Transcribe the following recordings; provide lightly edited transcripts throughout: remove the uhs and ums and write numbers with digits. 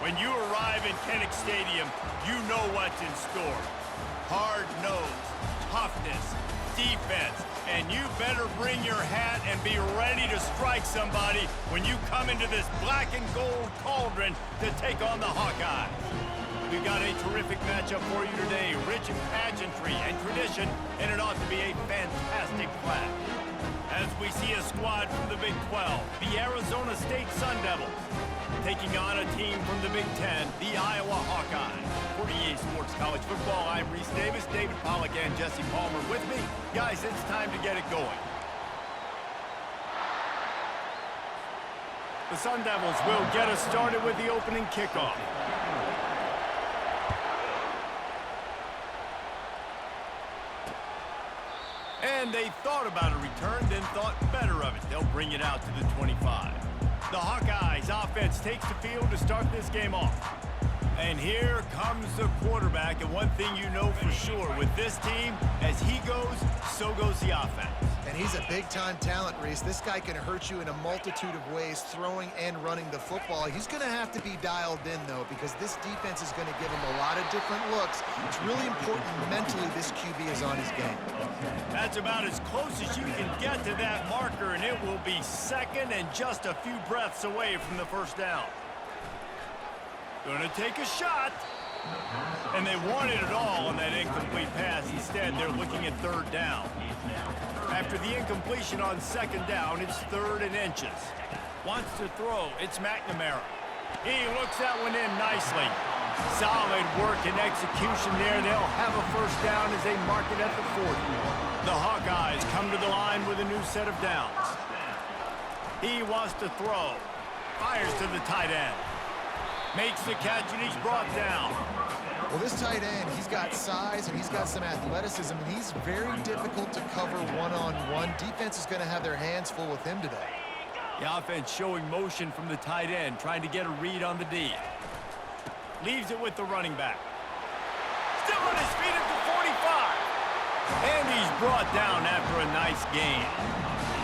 When you arrive in Kinnick Stadium, you know what's in store. Hard nose, toughness, defense, and you better bring your hat and be ready to strike somebody when you come into this black and gold cauldron to take on the Hawkeyes. We've got a terrific matchup for you today, rich in pageantry and tradition, and it ought to be a fantastic clash. As we see a squad from the Big 12, the Arizona State Sun Devils, taking on a team from the Big 10, the Iowa Hawkeyes. For EA Sports College Football, I'm Reese Davis, David Pollack, and Jesse Palmer with me. Guys, it's time to get it going. The Sun Devils will get us started with the opening kickoff. And they thought about a return, then thought better of it. They'll bring it out to the 25. The Hawkeyes offense takes the field to start this game off. And here comes the quarterback, and one thing you know for sure, with this team, as he goes, so goes the offense. And he's a big-time talent, Reese. This guy can hurt you in a multitude of ways, throwing and running the football. He's going to have to be dialed in, though, because this defense is going to give him a lot of different looks. It's really important mentally this QB is on his game. That's about as close as you can get to that marker, and it will be second and just a few breaths away from the first down. Gonna take a shot. And they wanted it all on that incomplete pass. Instead, they're looking at third down. After the incompletion on second down, it's 3rd and inches. Wants to throw. It's McNamara. He looks that one in nicely. Solid work and execution there. They'll have a first down as they mark it at the 40. The Hawkeyes come to the line with a new set of downs. He wants to throw. Fires to the tight end. Makes the catch, and he's brought down. Well, this tight end, he's got size and he's got some athleticism, and he's very difficult to cover one-on-one. Defense is going to have their hands full with him today. The offense showing motion from the tight end, trying to get a read on the D. Leaves it with the running back. Still on his feet at the 45. And he's brought down after a nice gain.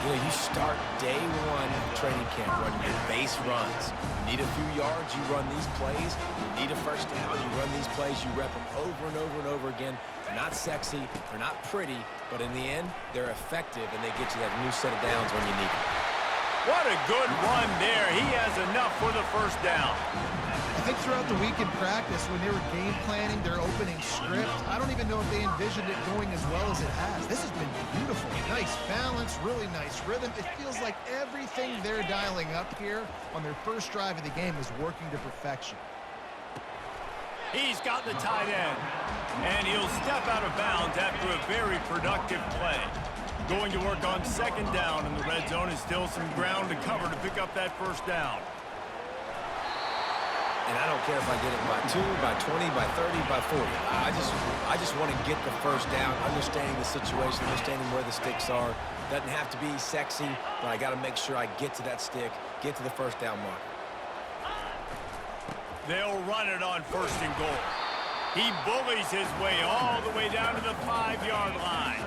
You know, you start day one of training camp running your base runs. You need a few yards, you run these plays. You need a first down, you run these plays. You rep them over and over and over again. They're not sexy, they're not pretty, but in the end, they're effective, and they get you that new set of downs when you need them. What a good run there. He has enough for the first down. I think throughout the week in practice, when they were game planning their opening script, I don't even know if they envisioned it going as well as it has. This has been beautiful. Nice balance, really nice rhythm. It feels like everything they're dialing up here on their first drive of the game is working to perfection. He's got the tight end, and he'll step out of bounds after a very productive play. Going to work on second down, and the red zone is still some ground to cover to pick up that first down. And I don't care if I get it by 2, by 20, by 30, by 40. I just want to get the first down, understanding the situation, understanding where the sticks are. Doesn't have to be sexy, but I got to make sure I get to that stick, get to the first down mark. They'll run it on 1st and goal. He bullies his way all the way down to the 5-yard line.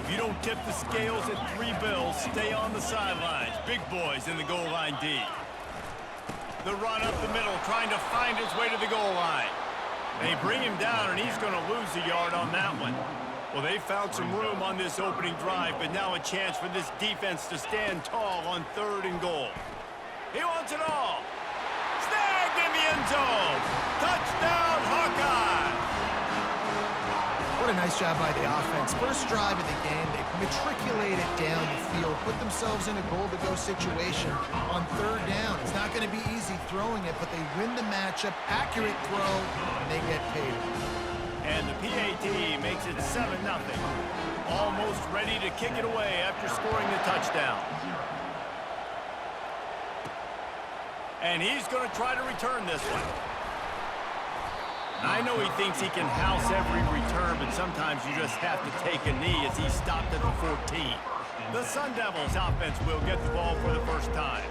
If you don't tip the scales at 3 bills, stay on the sidelines. Big boys in the goal line D. The run up the middle, trying to find his way to the goal line. They bring him down, and he's going to lose a yard on that one. Well, they found some room on this opening drive, but now a chance for this defense to stand tall on 3rd and goal. He wants it all. Snagged in the end zone. Touchdown, Hawkeyes. What a nice job by the offense. First drive of the game, they matriculate it down the field, put themselves in a goal-to-go situation on 3rd down. It's not going to be easy throwing it, but they win the matchup, accurate throw, and they get paid. And the PAT makes it 7-0. Almost ready to kick it away after scoring the touchdown. And he's going to try to return this one. I know he thinks he can house every return, but sometimes you just have to take a knee as he stopped at the 14. The Sun Devils offense will get the ball for the first time.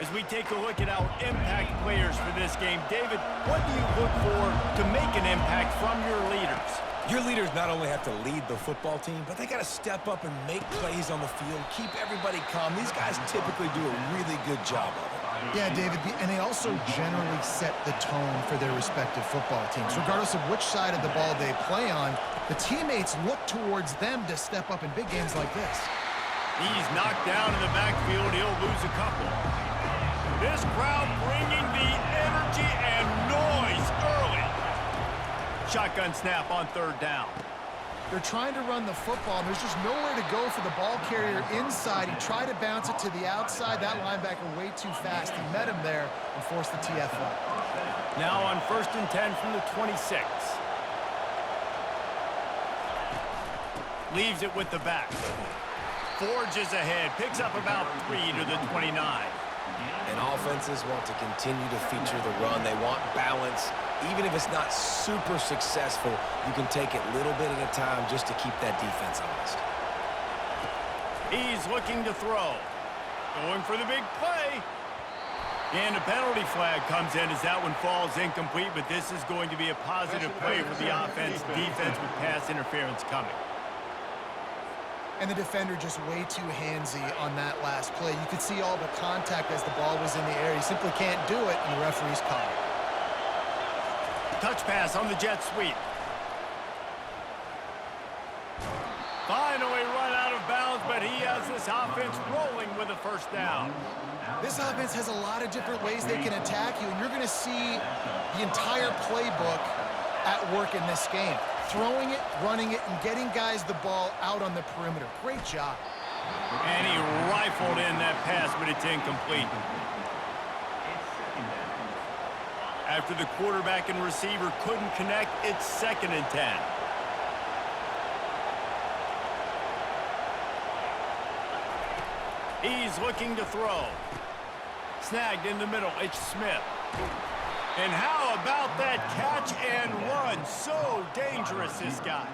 As we take a look at our impact players for this game, David, what do you look for to make an impact from your leaders? Your leaders not only have to lead the football team, but they got to step up and make plays on the field, keep everybody calm. These guys typically do a really good job of it. Yeah, David, and they also generally set the tone for their respective football teams. Regardless of which side of the ball they play on, the teammates look towards them to step up in big games like this. He's knocked down in the backfield. He'll lose a couple. This crowd bringing the energy and noise early. Shotgun snap on third down. They're trying to run the football, and there's just nowhere to go for the ball carrier inside. He tried to bounce it to the outside. That linebacker way too fast. He met him there and forced the TFL. Now on 1st and 10 from the 26. Leaves it with the back. Forges ahead. Picks up about 3 to the 29. And offenses want to continue to feature the run. They want balance. Even if it's not super successful, you can take it little bit at a time just to keep that defense honest. He's looking to throw. Going for the big play. And a penalty flag comes in as that one falls incomplete, but this is going to be a positive play for the offense. Defense with pass interference coming. And the defender just way too handsy on that last play. You could see all the contact as the ball was in the air. He simply can't do it, and the referee's caught it. Touch pass on the jet sweep. Finally run out of bounds, but he has this offense rolling with a first down. This offense has a lot of different ways they can attack you, and you're going to see the entire playbook at work in this game. Throwing it, running it, and getting guys the ball out on the perimeter. Great job. And he rifled in that pass, but it's incomplete. After the quarterback and receiver couldn't connect, it's 2nd and 10. He's looking to throw. Snagged in the middle. It's Smith. And how about that catch and run? So dangerous, this guy.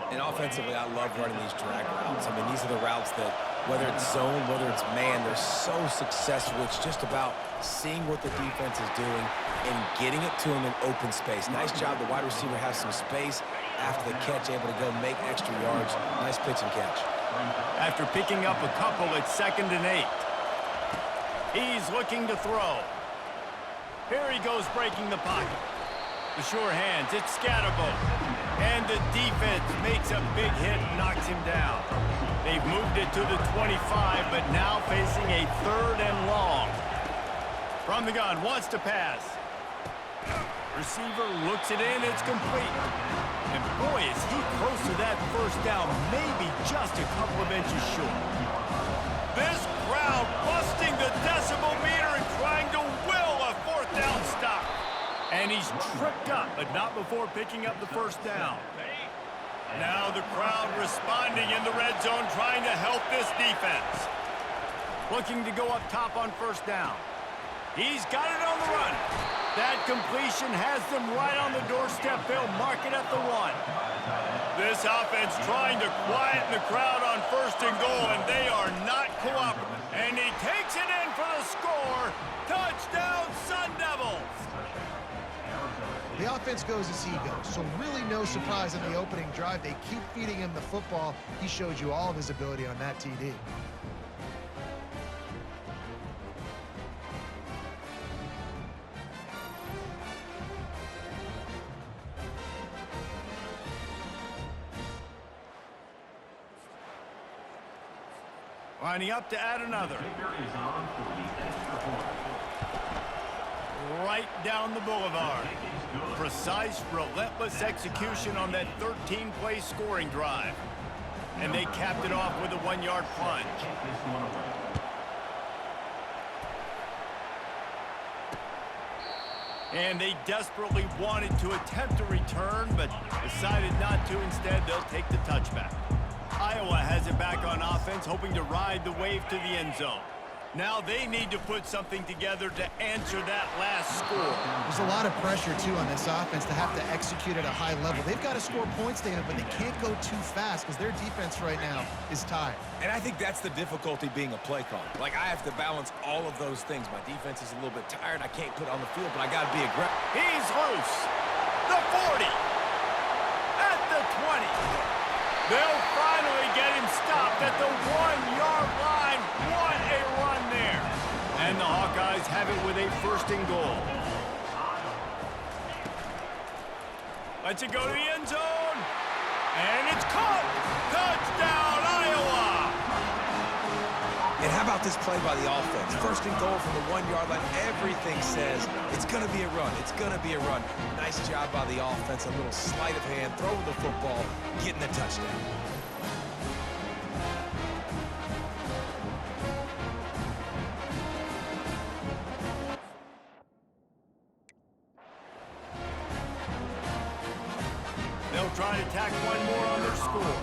And offensively, I love running these drag routes. I mean, these are the routes that, whether it's zone, whether it's man, they're so successful. It's just about seeing what the defense is doing and getting it to them in open space. Nice job. The wide receiver has some space after the catch, able to go make extra yards. Nice pitch and catch. After picking up a couple, it's 2nd and 8. He's looking to throw. Here he goes breaking the pocket. The sure hands, it's Scatterbo. And the defense makes a big hit and knocks him down. They've moved it to the 25, but now facing a 3rd and long. From the gun, wants to pass. Receiver looks it in, it's complete. And boy, is he close to that first down, maybe just a couple of inches short. This crowd busting the decibel meter and trying to will a 4th down stop. And he's tripped up, but not before picking up the first down. Now the crowd responding in the red zone, trying to help this defense. Looking to go up top on 1st down. He's got it on the run. That completion has them right on the doorstep. They'll mark it at the 1. This offense trying to quieten the crowd on 1st and goal, and they are not cooperative. And he takes it in for the score. Touchdown, Sun Devils. The offense goes as he goes, so really no surprise on the opening drive. They keep feeding him the football. He showed you all of his ability on that TD. Lining up to add another. Right down the boulevard. Precise, relentless execution on that 13-play scoring drive. And they capped it off with a 1-yard plunge. And they desperately wanted to attempt a return, but decided not to. Instead, they'll take the touchback. Iowa has it back on offense, hoping to ride the wave to the end zone. Now they need to put something together to answer that last score. There's a lot of pressure, too, on this offense to have to execute at a high level. They've got to score points, David, but they can't go too fast because their defense right now is tired. And I think that's the difficulty being a play caller. Like, I have to balance all of those things. My defense is a little bit tired. I can't put it on the field, but I got to be aggressive. He's loose. The 40. At the 20. They'll finally get him stopped at the 1-yard line. What a run there. And And the Hawkeyes have it with a 1st and goal. Lets it go to the end zone. And it's caught. Touchdown, Iowa. And how about this play by the offense? 1st and goal from the 1-yard line. Everything says it's going to be a run. It's going to be a run. Nice job by the offense. A little sleight of hand, throwing the football, getting the touchdown. They'll try to tack one more on their score.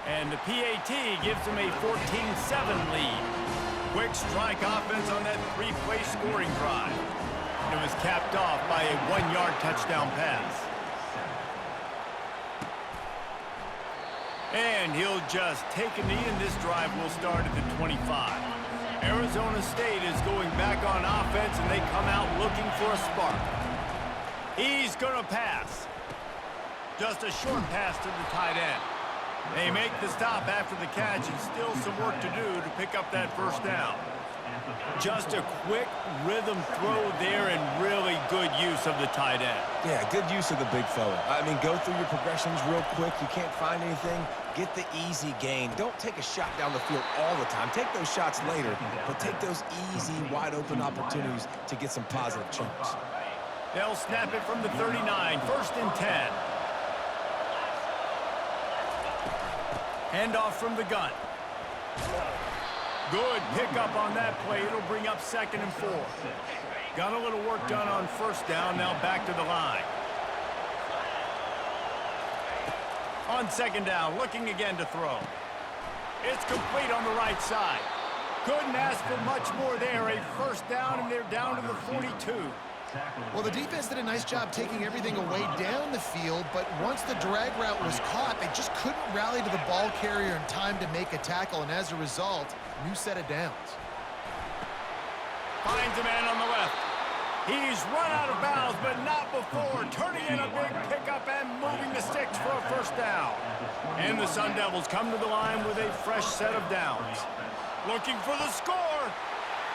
And the PAT gives them a 14-7 lead. Quick strike offense on that 3-play scoring drive. It was capped off by a 1-yard touchdown pass. And he'll just take a knee, and this drive will start at the 25. Arizona State is going back on offense, and they come out looking for a spark. He's going to pass. Just a short pass to the tight end. They make the stop after the catch, and still some work to do to pick up that 1st down. Just a quick rhythm throw there, and really good use of the tight end. Yeah, good use of the big fella. I mean, go through your progressions real quick. You can't find anything, get the easy gain. Don't take a shot down the field all the time. Take those shots later, but take those easy, wide-open opportunities to get some positive chunks. They'll snap it from the 39, 1st and 10. Handoff from the gun. Good pickup on that play. It'll bring up 2nd and 4. Got a little work done on 1st down. Now back to the line. On 2nd down, looking again to throw. It's complete on the right side. Couldn't ask for much more there. A 1st down, and they're down to the 42. Well, the defense did a nice job taking everything away down the field, but once the drag route was caught, they just couldn't rally to the ball carrier in time to make a tackle, and as a result, new set of downs. Finds a man on the left. He's run out of bounds, but not before turning in a big pickup and moving the sticks for a 1st down. And the Sun Devils come to the line with a fresh set of downs. Looking for the score.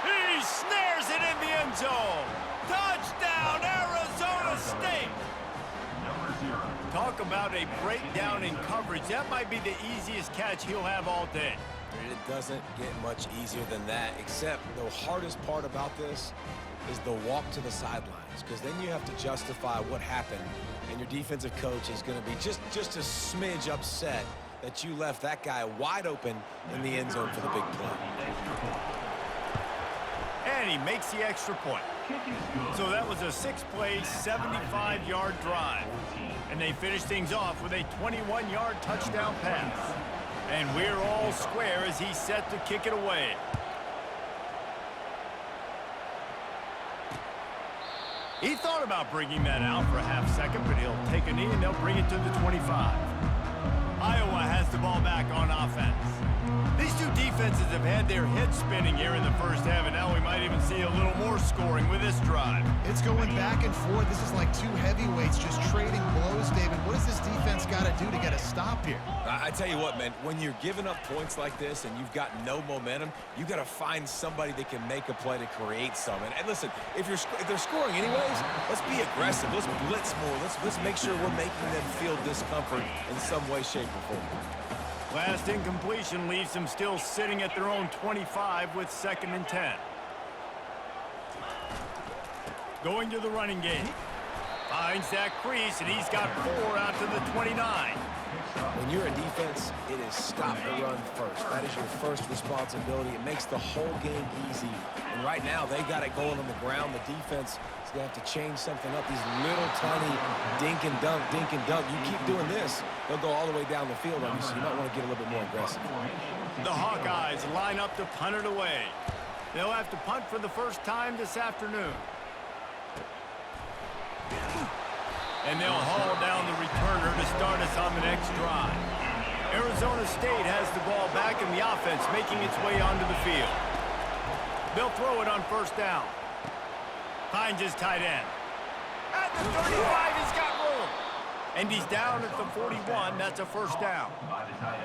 He snares it in the end zone. Touchdown, Arizona State! Talk about a breakdown in coverage. That might be the easiest catch he'll have all day. It doesn't get much easier than that, except the hardest part about this is the walk to the sidelines, because then you have to justify what happened, and your defensive coach is going to be just a smidge upset that you left that guy wide open in the end zone for the big play. And he makes the extra point. So that was a 6-play, 75-yard drive. And they finish things off with a 21-yard touchdown pass. And we're all square as he's set to kick it away. He thought about bringing that out for a half second, but he'll take a knee and they'll bring it to the 25. Iowa has the ball back on offense. These two defenses have had their heads spinning here in the 1st half, and now we might even see a little more scoring with this drive. It's going back and forth. This is like two heavyweights just trading blows, David. What does this defense got to do to get a stop here? I tell you what, man, when you're giving up points like this and you've got no momentum, you got to find somebody that can make a play to create some. And listen, if they're scoring anyways, let's be aggressive. Let's blitz more. Let's make sure we're making them feel discomfort in some way, shape, or form. Last incompletion leaves them still sitting at their own 25 with 2nd and 10. Going to the running game. Finds that crease, and he's got 4 out to the 29. When you're a defense, it is stop the run first. That is your first responsibility. It makes the whole game easy. And right now, they got it going on the ground. The defense is going to have to change something up. These little tiny dink and dunk, dink and dunk. You keep doing this, they'll go all the way down the field on you, so you might want to get a little bit more aggressive. The Hawkeyes line up to punt it away. They'll have to punt for the first time this afternoon. And they'll haul down the returner to start us on the next drive. Arizona State has the ball back in the offense, making its way onto the field. They'll throw it on 1st down. Finds his tight end. At the 35, he's got room. And he's down at the 41. That's a first down.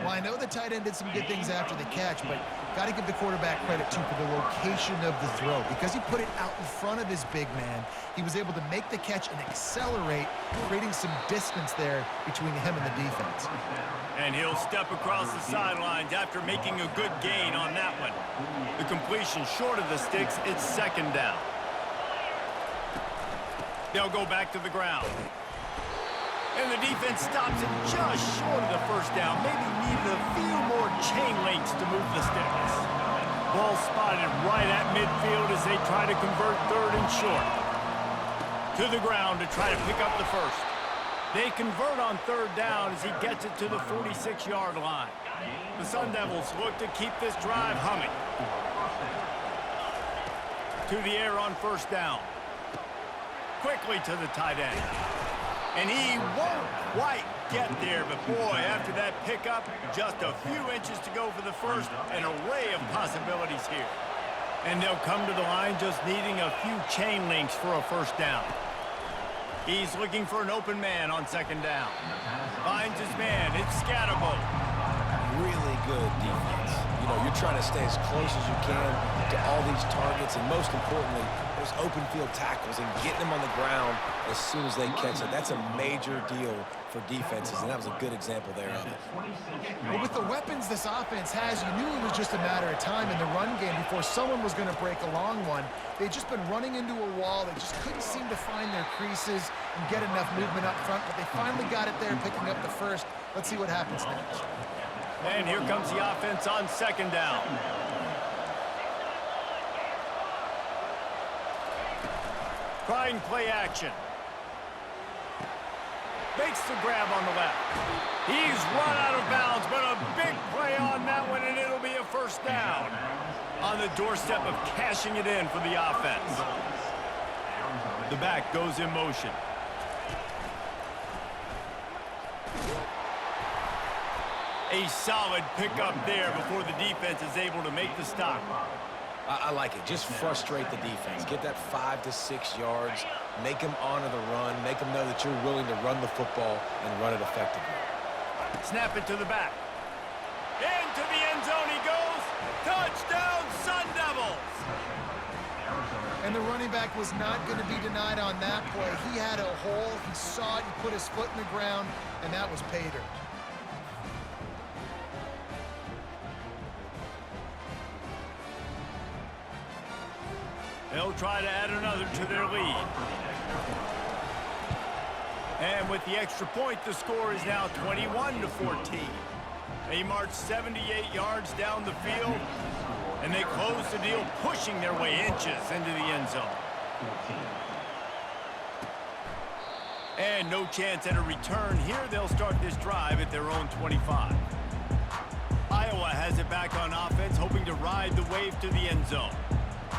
Well, I know the tight end did some good things after the catch, but got to give the quarterback credit, too, for the location of the throw. Because he put it out in front of his big man, he was able to make the catch and accelerate, creating some distance there between him and the defense. And he'll step across the sidelines after making a good gain on that one. The completion short of the sticks, it's second down. They'll go back to the ground. And the defense stops it just short of the first down. Maybe needed a few more chain links to move the sticks. Ball spotted right at midfield as they try to convert third and short. To the ground to try to pick up the first. They convert on third down as he gets it to the 46-yard line. The Sun Devils look to keep this drive humming. To the air on first down. Quickly to the tight end. And he won't quite get there, but boy, after that pickup, just a few inches to go for the first, an array of possibilities here. And they'll come to the line just needing a few chain links for a first down. He's looking for an open man on second down. Finds his man, it's Scatterbo. Really good defense. You know, you're trying to stay as close as you can to all these targets, and most importantly, those open field tackles and getting them on the ground as soon as they catch it. That's a major deal for defenses, and that was a good example there of it. Well, with the weapons this offense has, you knew it was just a matter of time in the run game before someone was going to break a long one. They'd just been running into a wall. They just couldn't seem to find their creases and get enough movement up front, but they finally got it there, picking up the first. Let's see what happens next. And here comes the offense on second down. Trying play action. Makes the grab on the left. He's run out of bounds, but a big play on that one, and it'll be a first down. On the doorstep of cashing it in for the offense. The back goes in motion. A solid pickup there before the defense is able to make the stop. I like it. Just frustrate the defense. Get that 5 to 6 yards. Make them honor the run. Make them know that you're willing to run the football and run it effectively. Snap it to the back. Into the end zone he goes. Touchdown, Sun Devils! And the running back was not going to be denied on that play. He had a hole. He saw it. He put his foot in the ground, and that was pay dirt. They'll try to add another to their lead. And with the extra point, the score is now 21-14. They march 78 yards down the field, and they close the deal, pushing their way inches into the end zone. And no chance at a return here. They'll start this drive at their own 25. Iowa has it back on offense, hoping to ride the wave to the end zone.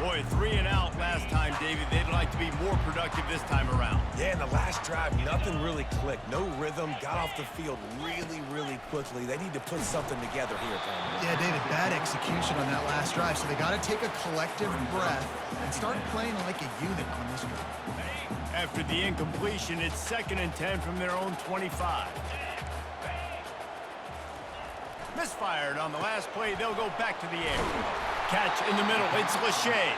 Boy, 3 and out last time, David. They'd like to be more productive this time around. Yeah, in the last drive, nothing really clicked. No rhythm. Got off the field really, really quickly. They need to put something together here, Tom. Yeah, David, bad execution on that last drive. So they got to take a collective breath and start playing like a unit on this one. After the incompletion, it's 2nd and 10 from their own 25. Misfired on the last play. They'll go back to the air. Catch in the middle. It's Lachey.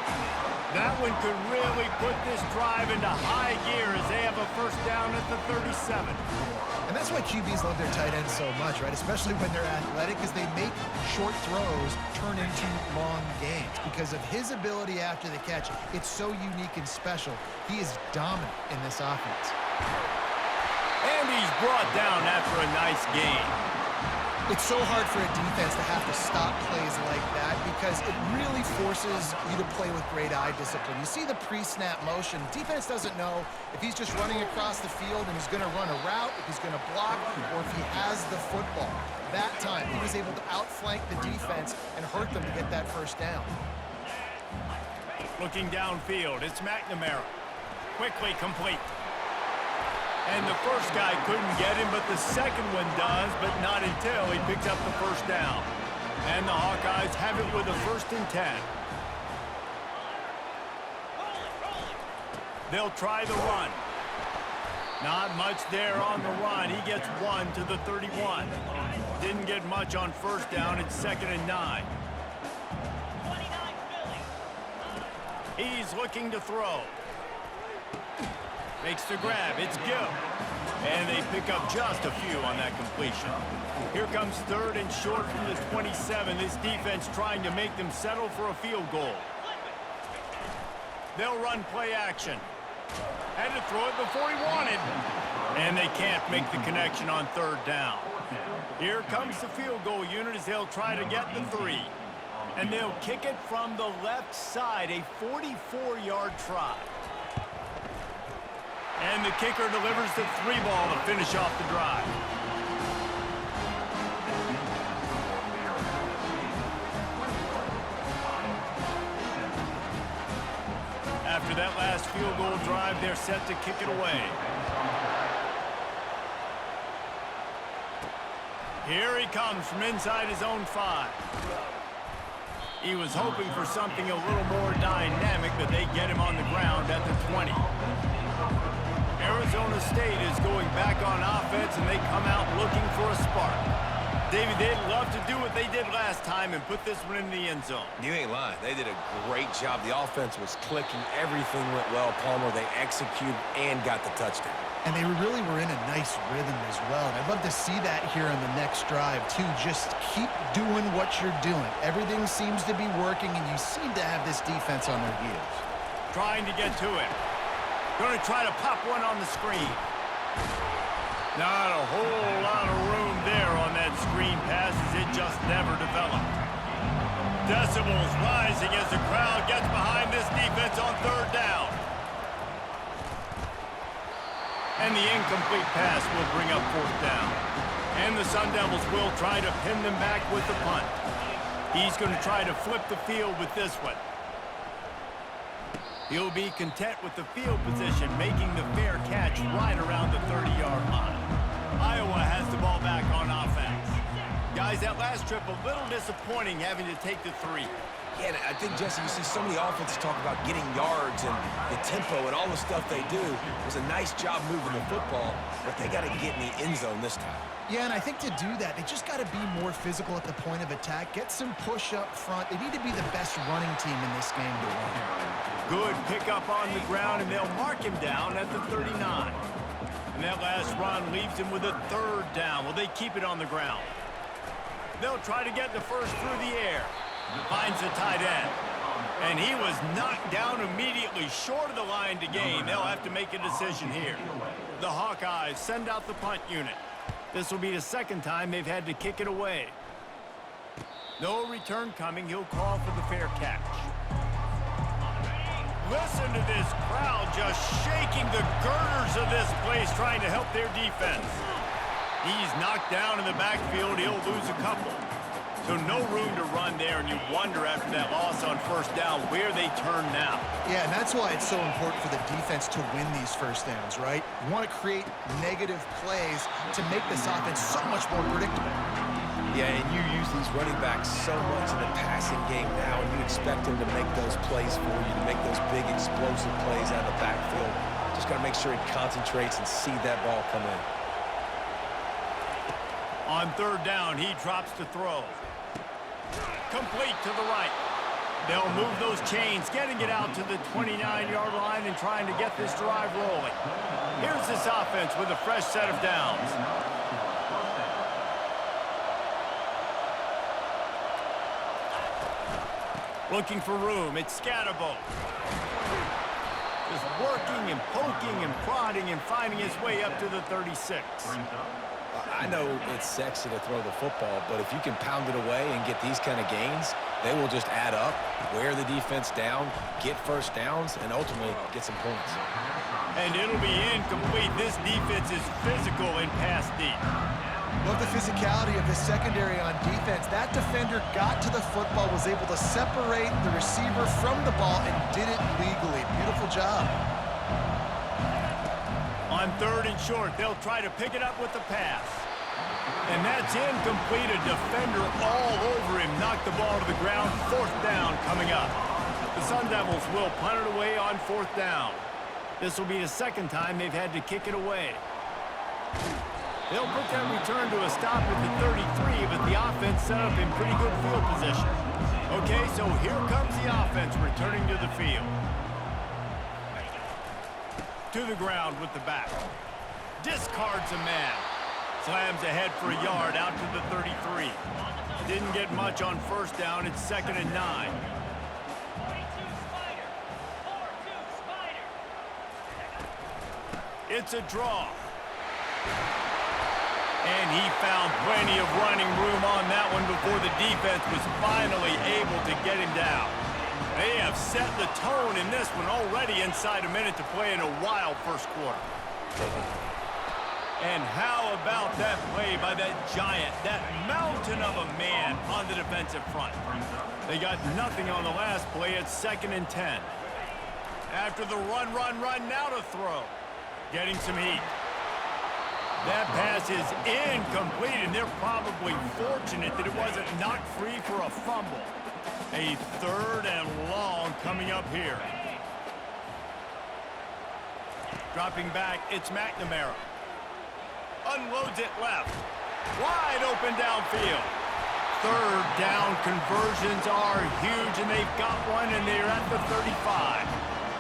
That one could really put this drive into high gear as they have a first down at the 37. And that's why QBs love their tight ends so much, right? Especially when they're athletic, because they make short throws turn into long gains. Because of his ability after the catch, it's so unique and special. He is dominant in this offense. And he's brought down after a nice gain. It's so hard for a defense to have to stop plays like that because it really forces you to play with great eye discipline. You see the pre-snap motion. Defense doesn't know if he's just running across the field and he's going to run a route, if he's going to block, or if he has the football. That time, he was able to outflank the defense and hurt them to get that first down. Looking downfield, it's McNamara. Quickly complete. And the first guy couldn't get him, but the second one does, but not until he picks up the first down. And the Hawkeyes have it with a 1st and 10. They'll try the run. Not much there on the run. He gets 1 to the 31. Didn't get much on first down. It's 2nd and 9. He's looking to throw. Makes the grab. It's good. And they pick up just a few on that completion. Here comes 3rd and short from the 27. This defense trying to make them settle for a field goal. They'll run play action. Had to throw it before he wanted. And they can't make the connection on 3rd down. Here comes the field goal unit as they'll try to get the 3. And they'll kick it from the left side, a 44-yard try. And the kicker delivers the 3 ball to finish off the drive. After that last field goal drive, they're set to kick it away. Here he comes from inside his own 5. He was hoping for something a little more dynamic, but they get him on the ground at the 20. Arizona State is going back on offense, and they come out looking for a spark. David, they'd love to do what they did last time and put this one in the end zone. You ain't lying. They did a great job. The offense was clicking. Everything went well, Palmer. They executed and got the touchdown. And they really were in a nice rhythm as well. And I'd love to see that here on the next drive, too. Just keep doing what you're doing. Everything seems to be working, and you seem to have this defense on their heels. Trying to get to it. Going to try to pop one on the screen. Not a whole lot of room there on that screen pass as it just never developed. Decibels rising as the crowd gets behind this defense on 3rd down. And the incomplete pass will bring up 4th down. And the Sun Devils will try to pin them back with the punt. He's going to try to flip the field with this one. He'll be content with the field position, making the fair catch right around the 30-yard line. Iowa has the ball back on offense. Guys, that last trip a little disappointing having to take the 3. Yeah, and I think, Jesse, you see so many offenses talk about getting yards and the tempo and all the stuff they do. It was a nice job moving the football, but they got to get in the end zone this time. Yeah, and I think to do that, they just got to be more physical at the point of attack, get some push up front. They need to be the best running team in this game to win. Good pickup on the ground, and they'll mark him down at the 39. And that last run leaves him with a 3rd down. Will they keep it on the ground? They'll try to get the first through the air. Finds the tight end. And he was knocked down immediately short of the line to gain. They'll have to make a decision here. The Hawkeyes send out the punt unit. This will be the 2nd time they've had to kick it away. No return coming. He'll call for the fair catch. Listen to this crowd just shaking the girders of this place trying to help their defense. He's knocked down in the backfield. He'll lose a couple. So no room to run there, and you wonder after that loss on 1st down where they turn now. Yeah, and that's why it's so important for the defense to win these 1st downs, right? You want to create negative plays to make this offense so much more predictable. Yeah, and you use these running backs so much in the passing game now, and you expect them to make those plays for you, to make those big explosive plays out of the backfield. Just got to make sure he concentrates and see that ball come in. On 3rd down, he drops to throw. Complete to the right. They'll move those chains, getting it out to the 29-yard line and trying to get this drive rolling. Here's this offense with a fresh set of downs. Looking for room. It's Scatterbo. Just working and poking and prodding and finding his way up to the 36. I know it's sexy to throw the football, but if you can pound it away and get these kind of gains, they will just add up, wear the defense down, get 1st downs, and ultimately get some points. And it'll be incomplete. This defense is physical and pass deep. Love the physicality of the secondary on defense. That defender got to the football, was able to separate the receiver from the ball, and did it legally. Beautiful job. On 3rd and short, they'll try to pick it up with the pass. And that's incomplete. A defender all over him. Knocked the ball to the ground. 4th down coming up. The Sun Devils will punt it away on 4th down. This will be the second time they've had to kick it away. They'll put that return to a stop at the 33, but the offense set up in pretty good field position. Okay, so here comes the offense returning to the field. To the ground with the back. Discards a man. Slams ahead for a yard out to the 33. Didn't get much on first down. It's 2nd and 9. It's a draw. And he found plenty of running room on that one before the defense was finally able to get him down. They have set the tone in this one already inside a minute to play in a wild first quarter. And how about that play by that giant, that mountain of a man on the defensive front? They got nothing on the last play. It's 2nd and 10. After the run, now to throw. Getting some heat. That pass is incomplete, and they're probably fortunate that it wasn't knocked free for a fumble. A 3rd and long coming up here. Dropping back, it's McNamara. Unloads it left. Wide open downfield. 3rd down conversions are huge, and they've got one, and they're at the 35.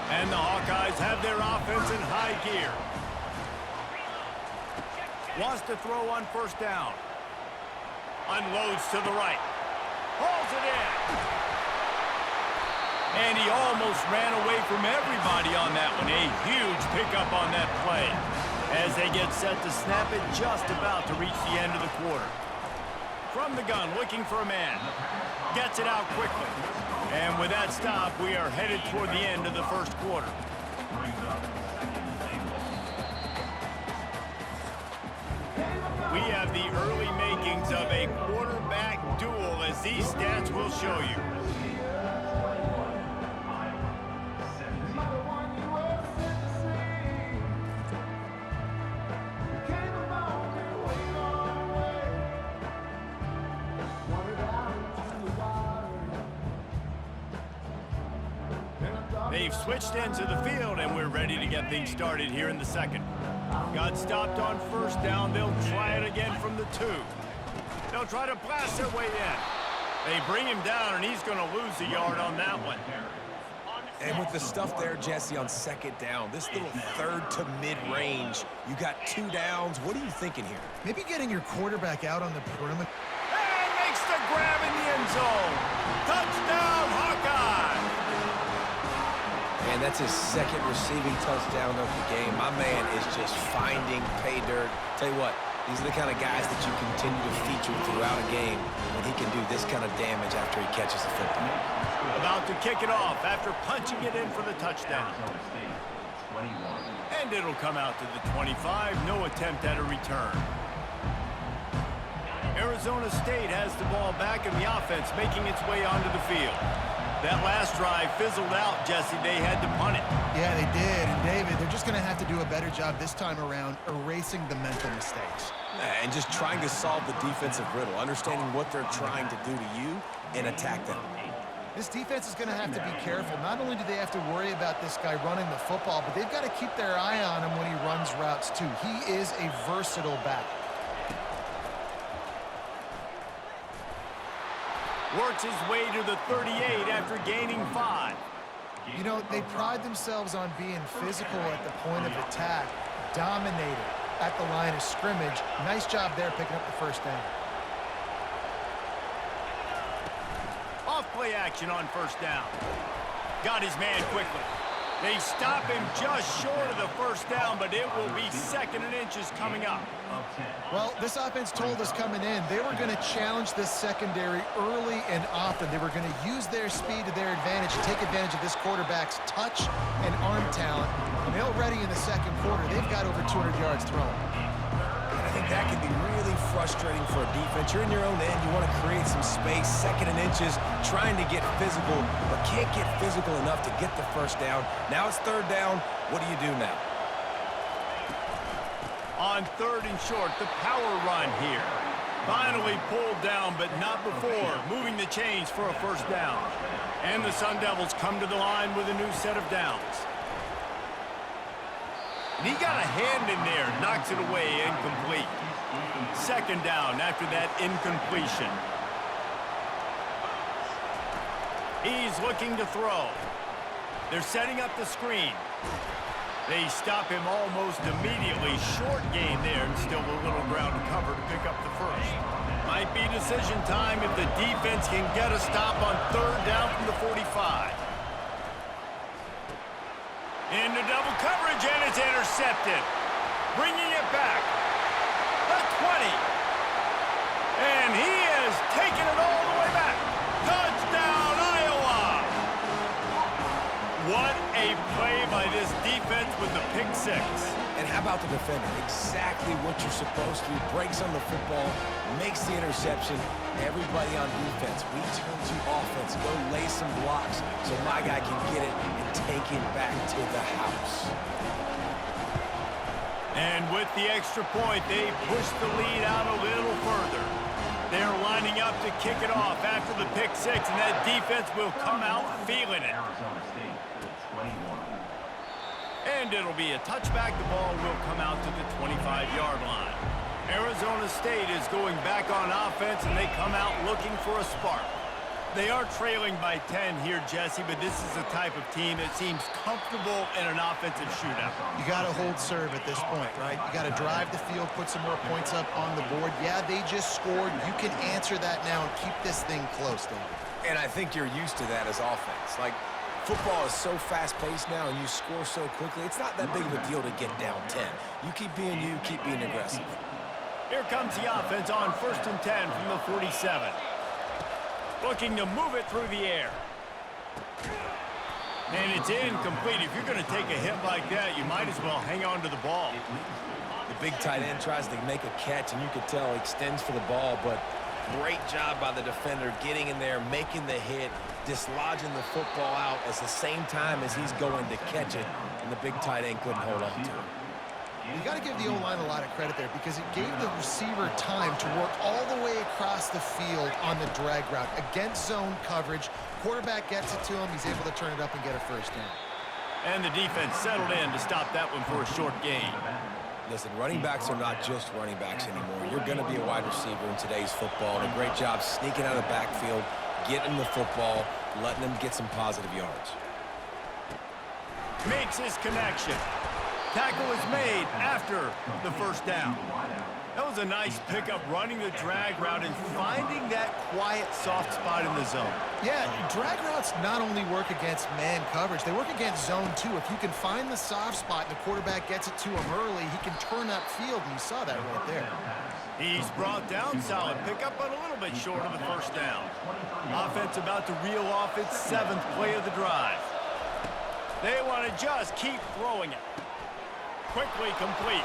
And the Hawkeyes have their offense in high gear. Wants to throw on first down. Unloads to the right. Hauls it in. And he almost ran away from everybody on that one. A huge pickup on that play. As they get set to snap it, just about to reach the end of the quarter. From the gun, looking for a man. Gets it out quickly. And with that stop, we are headed toward the end of the first quarter. We have the early makings of a quarterback duel, as these stats will show you. They've switched ends of the field, and we're ready to get things started here in the second. Got stopped on first down. They'll try it again from the 2. They'll try to blast their way in. They bring him down, and he's going to lose a yard on that one. And with the stuff there, Jesse, on 2nd down, this little 3rd to mid-range, you got 2 downs. What are you thinking here? Maybe getting your quarterback out on the perimeter. And makes the grab in the end zone. Touchdown, Hawkeye! And that's his 2nd receiving touchdown of the game. My man is just finding pay dirt. Tell you what, these are the kind of guys that you continue to feature throughout a game when he can do this kind of damage after he catches the football. About to kick it off after punching it in for the touchdown. And it'll come out to the 25. No attempt at a return. Arizona State has the ball back, and the offense making its way onto the field. That last drive fizzled out, Jesse. They had to punt it. Yeah, they did. And, David, they're just going to have to do a better job this time around erasing the mental mistakes. And just trying to solve the defensive riddle, understanding what they're trying to do to you and attack them. This defense is going to have to be careful. Not only do they have to worry about this guy running the football, but they've got to keep their eye on him when he runs routes, too. He is a versatile back. Works his way to the 38 after gaining 5. You know, they pride themselves on being physical at the point of attack, dominated at the line of scrimmage. Nice job there picking up the first down. Off play action on first down. Got his man quickly. They stop him just short of the first down, but it will be 2nd and inches coming up. Well, this offense told us coming in they were going to challenge this secondary early and often. They were going to use their speed to their advantage and take advantage of this quarterback's touch and arm talent. And already in the second quarter, they've got over 200 yards thrown. And I think that can be really frustrating for a defense. You're in your own end. You want to create some space, 2nd and inches, trying to get physical, but can't get physical enough to get the first down. Now it's 3rd down. What do you do now? On 3rd and short, the power run here. Finally pulled down, but not before moving the chains for a first down. And the Sun Devils come to the line with a new set of downs. And he got a hand in there, knocks it away, incomplete. Second down after that incompletion. He's looking to throw. They're setting up the screen. They stop him almost immediately. Short gain there, and still a little ground to cover to pick up the first. Might be decision time if the defense can get a stop on third down from the 45. Into double coverage, and it's intercepted. Bringing it back. The 20. And he has taken it all the way back. Touchdown, Iowa! What a play by this defense with the pick six. And how about the defender? Exactly what you're supposed to do. Breaks on the football, makes the interception. Everybody on defense, we turn to offense. Go lay some blocks so my guy can get it and take it back to the house. And with the extra point, they push the lead out a little further. They're lining up to kick it off after the pick six, and that defense will come out feeling it. And it'll be a touchback. The ball will come out to the 25-yard line. Arizona State is going back on offense, and they come out looking for a spark. They are trailing by 10 here, Jesse, but this is the type of team that seems comfortable in an offensive shootout. You got to hold serve at this point, right? You got to drive the field, put some more points up on the board. Yeah, they just scored. You can answer that now and keep this thing close, David. And I think you're used to that as offense. Like, football is so fast-paced now, and you score so quickly. It's not that big of a deal to get down 10. You keep being you, keep being aggressive. Here comes the offense on 1st and 10 from the 47. Looking to move it through the air. And it's incomplete. If you're going to take a hit like that, you might as well hang on to the ball. The big tight end tries to make a catch, and you can tell he extends for the ball, but great job by the defender getting in there, making the hit, dislodging the football out at the same time as he's going to catch it, and the big tight end couldn't hold on to it. You got to give the O-line a lot of credit there because it gave the receiver time to work all the way across the field on the drag route. Against zone coverage, quarterback gets it to him, he's able to turn it up and get a first down. And the defense settled in to stop that one for a short gain. Listen, running backs are not just running backs anymore. You're going to be a wide receiver in today's football. And a great job sneaking out of the backfield, getting the football, letting them get some positive yards. Makes his connection. Tackle is made after the first down. That was a nice pickup, running the drag route and finding that quiet, soft spot in the zone. Yeah, drag routes not only work against man coverage, they work against zone too. If you can find the soft spot and the quarterback gets it to him early, he can turn upfield, and you saw that right there. He's brought down, solid pickup, but a little bit short of the first down. Offense about to reel off its 7th play of the drive. They want to just keep throwing it. Quickly complete.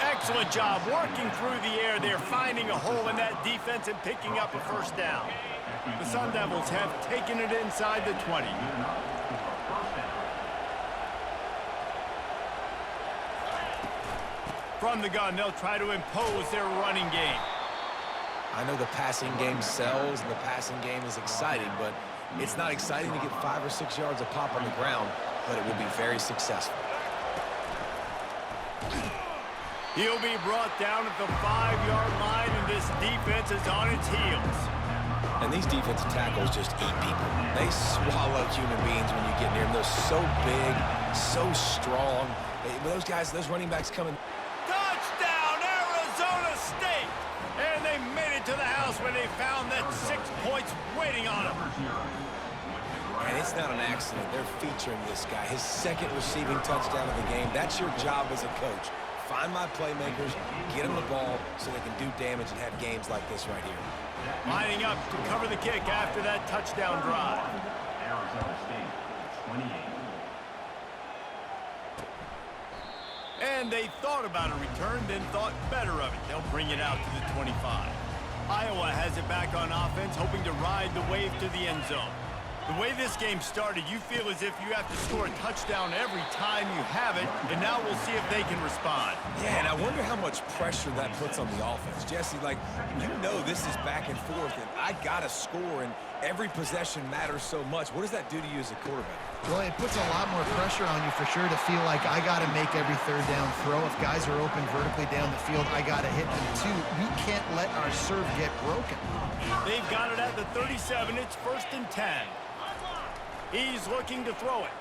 Excellent job working through the air. They're finding a hole in that defense and picking up a first down. The Sun Devils have taken it inside the 20. From the gun, they'll try to impose their running game. I know the passing game sells and the passing game is exciting, but it's not exciting to get 5 or 6 yards a pop on the ground, but it will be very successful. He'll be brought down at the 5-yard line, and this defense is on its heels. And these defensive tackles just eat people. They swallow human beings when you get near them. They're so big, so strong. Those guys, those running backs coming. Touchdown, Arizona State! And they made it to the house when they found that 6 points waiting on them. And it's not an accident. They're featuring this guy. His 2nd receiving touchdown of the game. That's your job as a coach. Find my playmakers, get them the ball so they can do damage and have games like this right here. Lining up to cover the kick after that touchdown drive. Arizona State, 28. And they thought about a return, then thought better of it. They'll bring it out to the 25. Iowa has it back on offense, hoping to ride the wave to the end zone. The way this game started, you feel as if you have to score a touchdown every time you have it, and now we'll see if they can respond. Yeah, and I wonder how much pressure that puts on the offense. Jesse, like, you know this is back and forth, and I got to score, and Every possession matters so much. What does that do to you as a quarterback? Well, it puts a lot more pressure on you for sure to feel like I got to make every third down throw. If guys are open vertically down the field, I got to hit them too. We can't let our serve get broken. They've got it at the 37. It's 1st and 10. He's looking to throw it.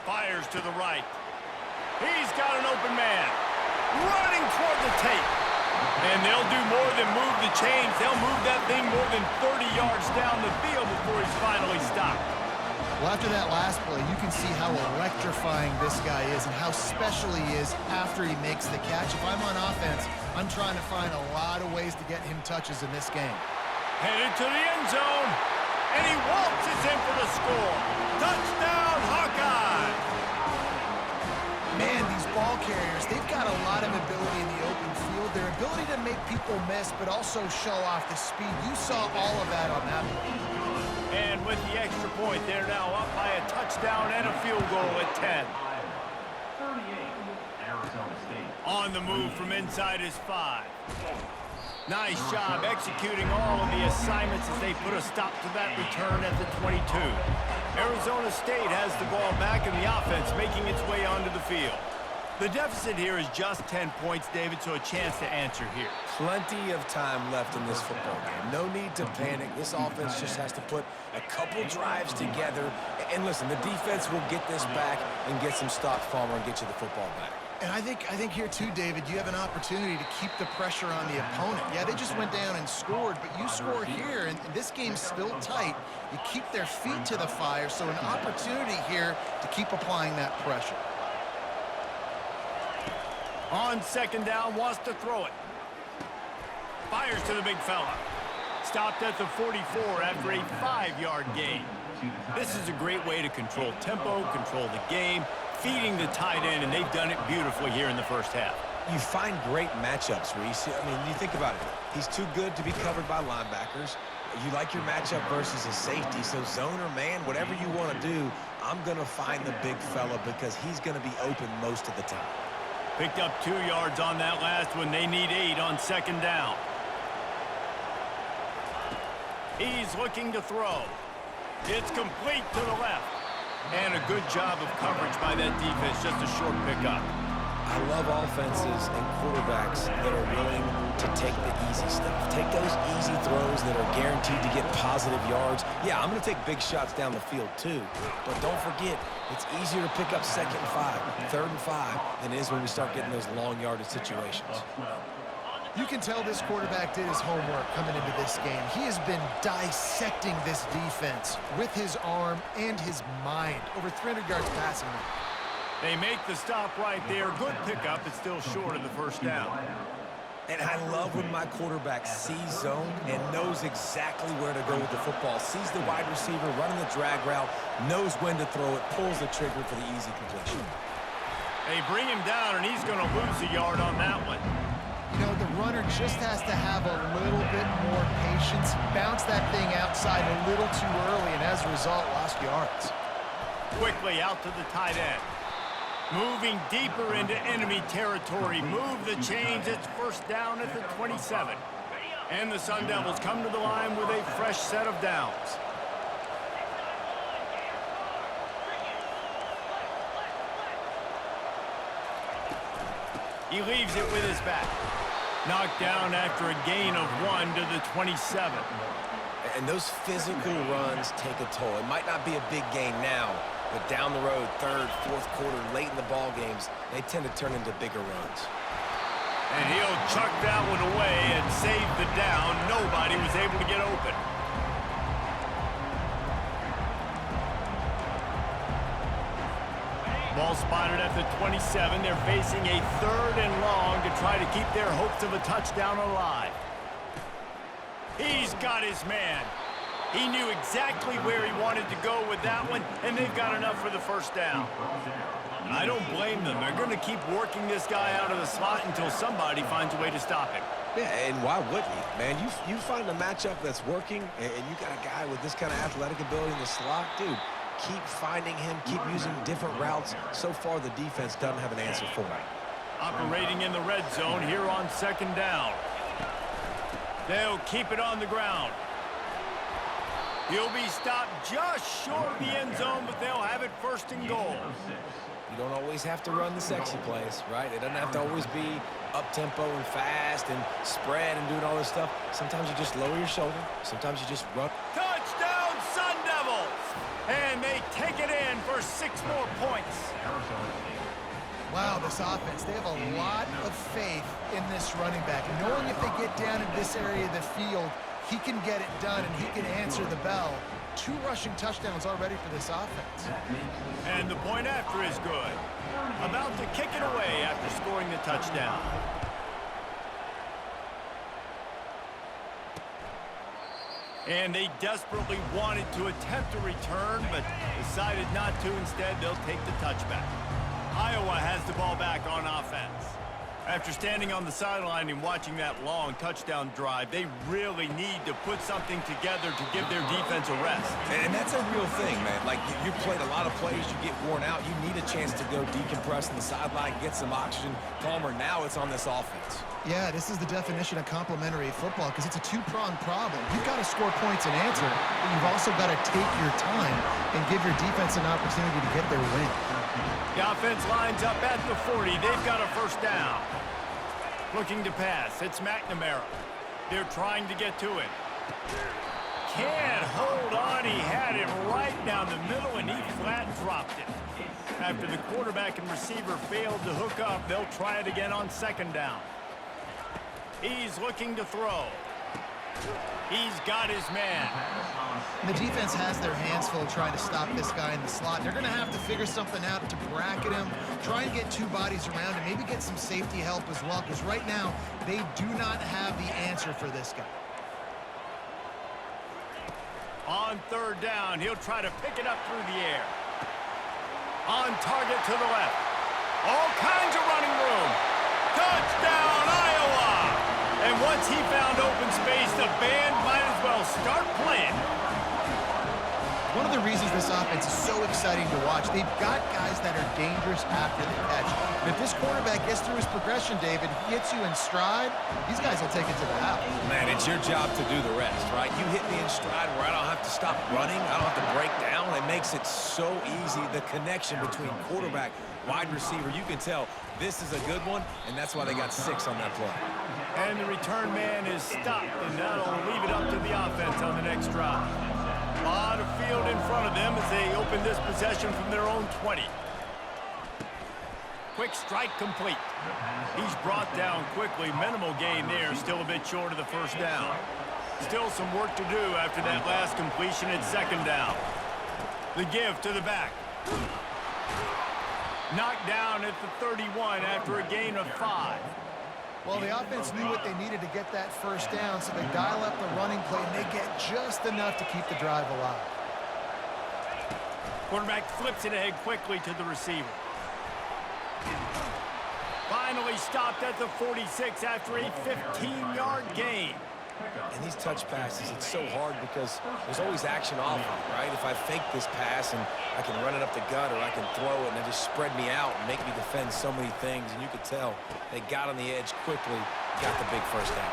Fires to the right. He's got an open man. Running toward the tape. And they'll do more than move the chains. They'll move that thing more than 30 yards down the field before he's finally stopped. Well, after that last play, you can see how electrifying this guy is and how special he is after he makes the catch. If I'm on offense, I'm trying to find a lot of ways to get him touches in this game. Headed to the end zone. And he waltzes in for the score. Touchdown, Hawkeyes! Man, these ball carriers, they've got a lot of ability in the open field. Their ability to make people miss, but also show off the speed. You saw all of that on that play. And with the extra point, they're now up by a touchdown and a field goal at 10. 38, Arizona State. On the move from inside his 5. Nice job executing all of the assignments as they put a stop to that return at the 22. Arizona State has the ball back and the offense making its way onto the field. The deficit here is just 10 points, David, so a chance to answer here. Plenty of time left in this football game. No need to panic. This offense just has to put a couple drives together. And listen, the defense will get this back and get some stops, Palmer, and get you the football back. And I think here too, David, you have an opportunity to keep the pressure on the opponent. Yeah, they just went down and scored, but you score here, and this game's still tight. You keep their feet to the fire, so an opportunity here to keep applying that pressure. On 2nd down, wants to throw it. Fires to the big fella. Stopped at the 44 after a 5-yard gain. This is a great way to control tempo, control the game, feeding the tight end, and they've done it beautifully here in the first half. You find great matchups, Reese. I mean, you think about it. He's too good to be covered by linebackers. You like your matchup versus a safety, so zone or man, whatever you want to do, I'm going to find the big fella because he's going to be open most of the time. Picked up 2 yards on that last one. They need 8 on 2nd down. He's looking to throw. It's complete to the left. And a good job of coverage by that defense, just a short pickup. I love offenses and quarterbacks that are willing to take the easy stuff. Take those easy throws that are guaranteed to get positive yards. Yeah, I'm going to take big shots down the field too. But don't forget, it's easier to pick up 2nd and 5, 3rd and 5 than it is when we start getting those long yardage situations. You can tell this quarterback did his homework coming into this game. He has been dissecting this defense with his arm and his mind. Over 300 yards passing. They make the stop right there. Good pickup. It's still short of the 1st down. And I love when my quarterback sees zone and knows exactly where to go with the football. Sees the wide receiver running the drag route, knows when to throw it, pulls the trigger for the easy completion. They bring him down, and he's going to lose a yard on that one. You know, the runner just has to have a little bit more patience. Bounce that thing outside a little too early, and as a result, lost yards. Quickly out to the tight end. Moving deeper into enemy territory. Move the chains. It's 1st down at the 27. And the Sun Devils come to the line with a fresh set of downs. He leaves it with his back. Knocked down after a gain of 1 to the 27. And those physical runs take a toll. It might not be a big gain now, but down the road, 3rd, 4th quarter, late in the ball games, they tend to turn into bigger runs. And he'll chuck that one away and save the down. Nobody was able to get open. Ball spotted at the 27. They're facing a 3rd and long to try to keep their hopes of a touchdown alive. He's got his man. He knew exactly where he wanted to go with that one, and they've got enough for the 1st down. I don't blame them. They're going to keep working this guy out of the slot until somebody finds a way to stop him. Yeah, and why wouldn't you? Man, you find a matchup that's working, and you got a guy with this kind of athletic ability in the slot, dude. Keep finding him, keep using different routes. So far, the defense doesn't have an answer for him. Operating in the red zone here on 2nd down. They'll keep it on the ground. He'll be stopped just short of the end zone, but they'll have it first and goal. You don't always have to run the sexy plays, right? It doesn't have to always be up-tempo and fast and spread and doing all this stuff. Sometimes you just lower your shoulder. Sometimes you just run. Touchdown, Sun Devils! And they take it in for 6 more points. Wow, this offense, they have a lot of faith in this running back. Knowing if they get down in this area of the field, he can get it done and he can answer the bell. 2 rushing touchdowns already for this offense. And the point after is good. About to kick it away after scoring the touchdown. And they desperately wanted to attempt a return, but decided not to. Instead, they'll take the touchback. Iowa has the ball back on offense. After standing on the sideline and watching that long touchdown drive, they really need to put something together to give their defense a rest. And that's a real thing, man. Like, you played a lot of plays, you get worn out. You need a chance to go decompress on the sideline, get some oxygen, calmer. Now it's on this offense. Yeah, this is the definition of complementary football because it's a 2-pronged problem. You've got to score points and answer, but you've also got to take your time and give your defense an opportunity to get their win. The offense lines up at the 40. They've got a first down. Looking to pass. It's McNamara. They're trying to get to it. Can't hold on. He had it right down the middle, and he flat dropped it. After the quarterback and receiver failed to hook up, they'll try it again on 2nd down. He's looking to throw. He's got his man. And the defense has their hands full trying to stop this guy in the slot. They're going to have to figure something out to bracket him, try and get 2 bodies around him, maybe get some safety help as well, because right now they do not have the answer for this guy. On 3rd down, he'll try to pick it up through the air. On target to the left. All kinds of running room. Touchdown, Iowa! And once he found open space, the band might as well start playing. One of the reasons this offense is so exciting to watch, they've got guys that are dangerous after the catch. And if this quarterback gets through his progression, David, he hits you in stride, these guys will take it to the house. Man, it's your job to do the rest, right? You hit me in stride where I don't have to stop running. I don't have to break down. It makes it so easy. The connection between quarterback, wide receiver, you can tell this is a good one, and that's why they got 6 on that play. And the return man is stopped, and that'll leave it up to the offense on the next drive. A lot of field in front of them as they open this possession from their own 20. Quick strike complete. He's brought down quickly. Minimal gain there, still a bit short of the first down. Still some work to do after that last completion at 2nd down. The give to the back. Knocked down at the 31 after a gain of 5. Well, the offense knew what they needed to get that first down, so they dial up the running play, and they get just enough to keep the drive alive. Quarterback flips it ahead quickly to the receiver. Finally stopped at the 46 after a 15-yard gain. And these touch passes, it's so hard because there's always action off of it, right? If I fake this pass and I can run it up the gut or I can throw it and it just spread me out and make me defend so many things. And you could tell they got on the edge quickly, got the big first down.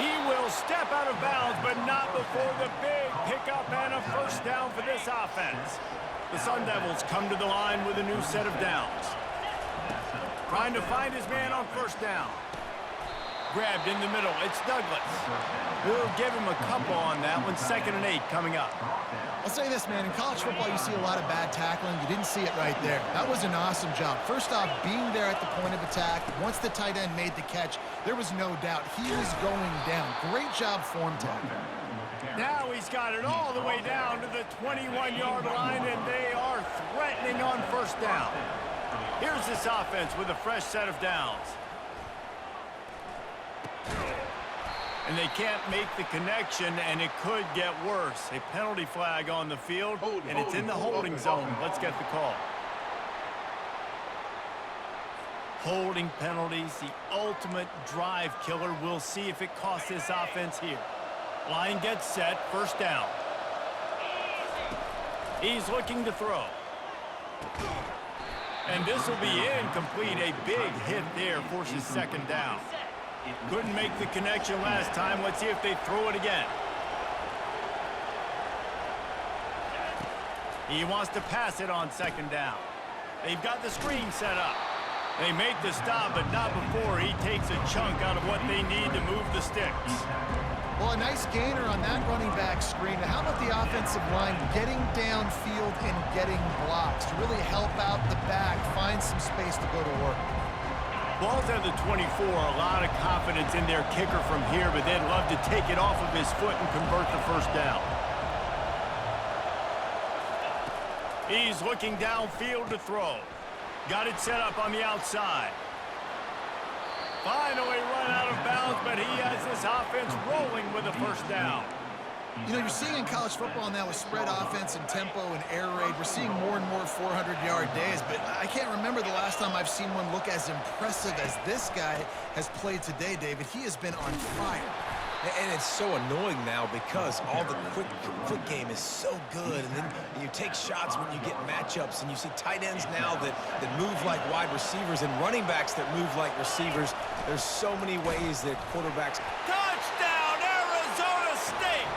He will step out of bounds, but not before the big pickup and a first down for this offense. The Sun Devils come to the line with a new set of downs. Trying to find his man on 1st down. Grabbed in the middle. It's Douglas. We'll give him a couple on that one. 2nd and 8 coming up. I'll say this, man. In college football, you see a lot of bad tackling. You didn't see it right there. That was an awesome job. First off, being there at the point of attack. Once the tight end made the catch, there was no doubt he was going down. Great job form tackle. Now he's got it all the way down to the 21-yard line, and they are threatening on 1st down. Here's this offense with a fresh set of downs. And they can't make the connection, and it could get worse. A penalty flag on the field, and it's in the holding zone. Let's get the call. Holding penalties, the ultimate drive killer. We'll see if it costs this offense here. Line gets set, 1st down. He's looking to throw. And this will be incomplete. A big hit there forces 2nd down. Couldn't make the connection last time. Let's see if they throw it again. He wants to pass it on second down. They've got the screen set up. They make the stop, but not before he takes a chunk out of what they need to move the sticks. Well, a nice gainer on that running back screen. How about the offensive line getting downfield and getting blocks to really help out the back, find some space to go to work? Ball's at the 24, a lot of confidence in their kicker from here, but they'd love to take it off of his foot and convert the first down. He's looking downfield to throw. Got it set up on the outside. Finally run out of bounds, but he has this offense rolling with a first down. You know, you're seeing in college football now with spread offense and tempo and air raid, we're seeing more and more 400-yard days, but I can't remember the last time I've seen one look as impressive as this guy has played today, David. He has been on fire. And it's so annoying now because all the quick game is so good, and then you take shots when you get matchups, and you see tight ends now that move like wide receivers and running backs that move like receivers. There's so many ways that quarterbacks... Touchdown, Arizona State!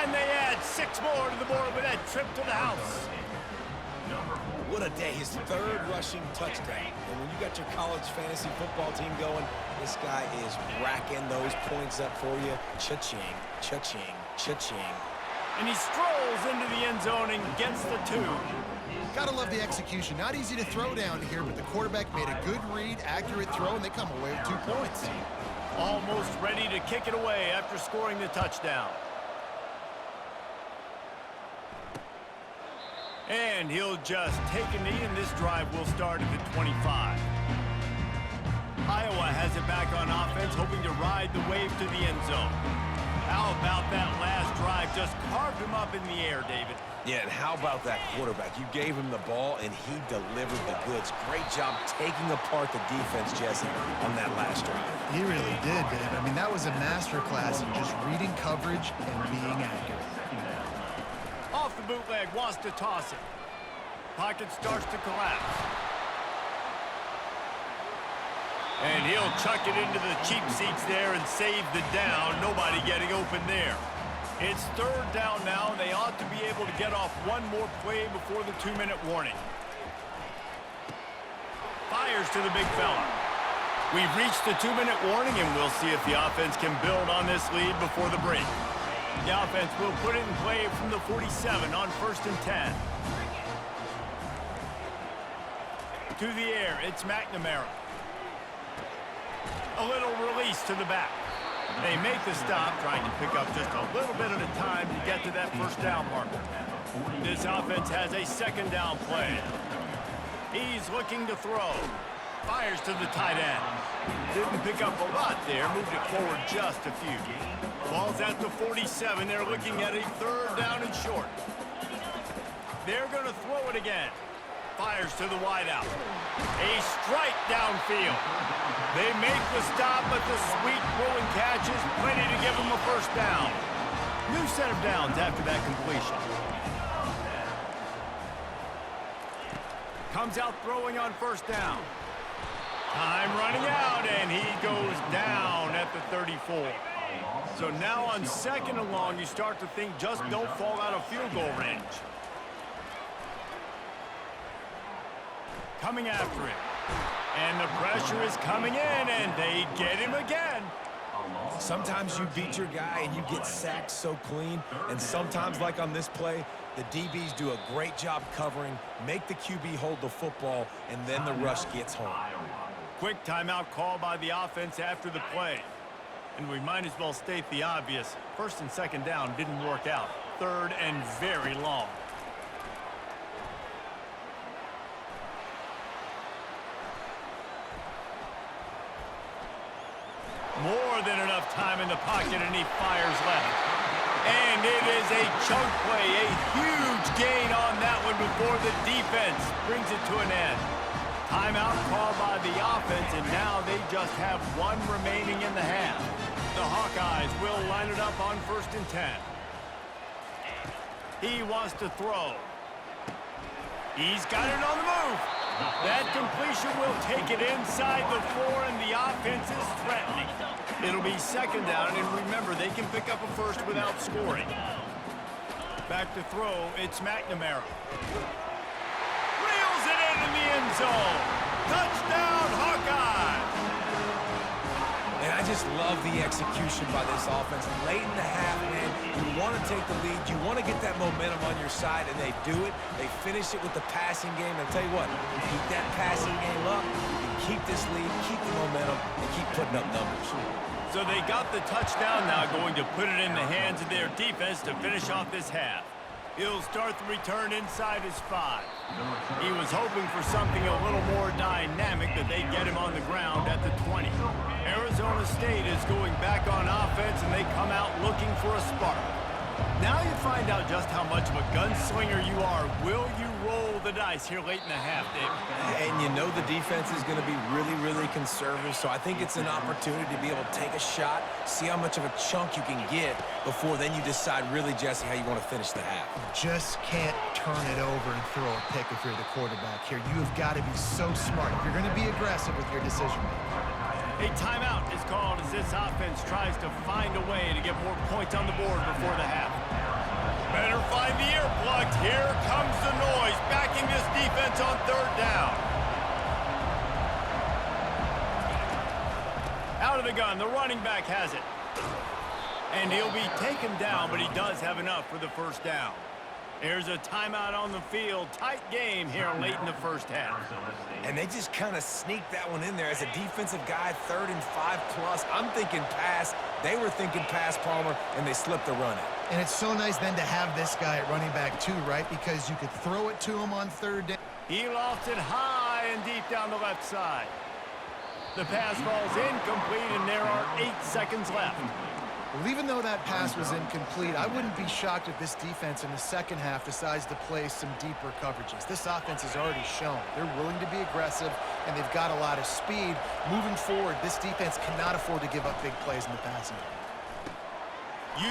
And they add 6 more to the board with that trip to the house. What a day. His third rushing touchdown. And when you got your college fantasy football team going, this guy is racking those points up for you. Cha-ching, cha-ching, cha-ching. And he strolls into the end zone and gets the 2. Gotta love the execution. Not easy to throw down here, but the quarterback made a good read, accurate throw, and they come away with 2 points. Almost ready to kick it away after scoring the touchdown. And he'll just take a knee, and this drive will start at the 25. Iowa has it back on offense, hoping to ride the wave to the end zone. How about that last drive? Just carved him up in the air, David. Yeah, and how about that quarterback? You gave him the ball, and he delivered the goods. Great job taking apart the defense, Jesse, on that last drive. He really did, Dave. I mean, that was a masterclass in just reading coverage and being accurate. Off the bootleg, wants to toss it. Pocket starts to collapse. And he'll chuck it into the cheap seats there and save the down. Nobody getting open there. It's third down now, and they ought to be able to get off one more play before the 2-minute warning. Fires to the big fella. We've reached the 2-minute warning, and we'll see if the offense can build on this lead before the break. The offense will put it in play from the 47 on 1st and 10. To the air, it's McNamara. A little release to the back. They make the stop, trying to pick up just a little bit at a time to get to that first down marker. This offense has a second down play. He's looking to throw. Fires to the tight end. Didn't pick up a lot there, moved it forward just a few. Ball's at the 47. They're looking at a third down and short. They're going to throw it again. Fires to the wideout. A strike downfield. They make the stop, but the sweet rolling catch is plenty to give them a first down. New set of downs after that completion. Comes out throwing on first down. Time running out, and he goes down at the 34. So now on 2nd and long, you start to think just don't fall out of field goal range. Coming after him. And the pressure is coming in, and they get him again. Sometimes you beat your guy and you get sacked so clean, and sometimes, like on this play, the DBs do a great job covering, make the QB hold the football, and then the rush gets home. Quick timeout call by the offense after the play. And we might as well state the obvious. 1st and 2nd down didn't work out. 3rd and very long. More than enough time in the pocket, and he fires left. And it is a chunk play, a huge gain on that one before the defense brings it to an end. Timeout called by the offense, and now they just have 1 remaining in the half. The Hawkeyes will line it up on 1st and 10. He wants to throw. He's got it on the move. That completion will take it inside the 4, and the offense is threatening. It'll be 2nd down, and remember, they can pick up a first without scoring. Back to throw, it's McNamara. Reels it in the end zone. Touchdown, Hawkeyes! And I just love the execution by this offense. Late in the half, man, you want to take the lead. You want to get that momentum on your side, and they do it. They finish it with the passing game. And I'll tell you what, you keep that passing game up, you can keep this lead, keep the momentum, and keep putting up numbers. So they got the touchdown now, going to put it in the hands of their defense to finish off this half. He'll start the return inside his 5. He was hoping for something a little more dynamic, but they get him on the ground at the 20. Arizona State is going back on offense, and they come out looking for a spark. Now you find out just how much of a gunslinger you are. Will you roll the dice here late in the half, David? And you know the defense is going to be really, really conservative, so I think it's an opportunity to be able to take a shot, see how much of a chunk you can get before then you decide really, Jesse, how you want to finish the half. You just can't turn it over and throw a pick if you're the quarterback here. You have got to be so smart if you're going to be aggressive with your decision-making. A timeout is called as this offense tries to find a way to get more points on the board before the half. Better find the earplugs. Here comes the noise, backing this defense on 3rd down. Out of the gun, the running back has it. And he'll be taken down, but he does have enough for the 1st down. There's a timeout on the field. Tight game here late in the 1st half. And they just kind of sneaked that one in there as a defensive guy, 3rd and 5+. I'm thinking pass. They were thinking pass, Palmer, and they slipped the run in. And it's so nice then to have this guy at running back too, right? Because you could throw it to him on 3rd down. He lofts it high and deep down the left side. The pass falls incomplete, and there are 8 seconds left. Well, even though that pass was incomplete, I wouldn't be shocked if this defense in the 2nd half decides to play some deeper coverages. This offense has already shown they're willing to be aggressive, and they've got a lot of speed. Moving forward, this defense cannot afford to give up big plays in the passing game.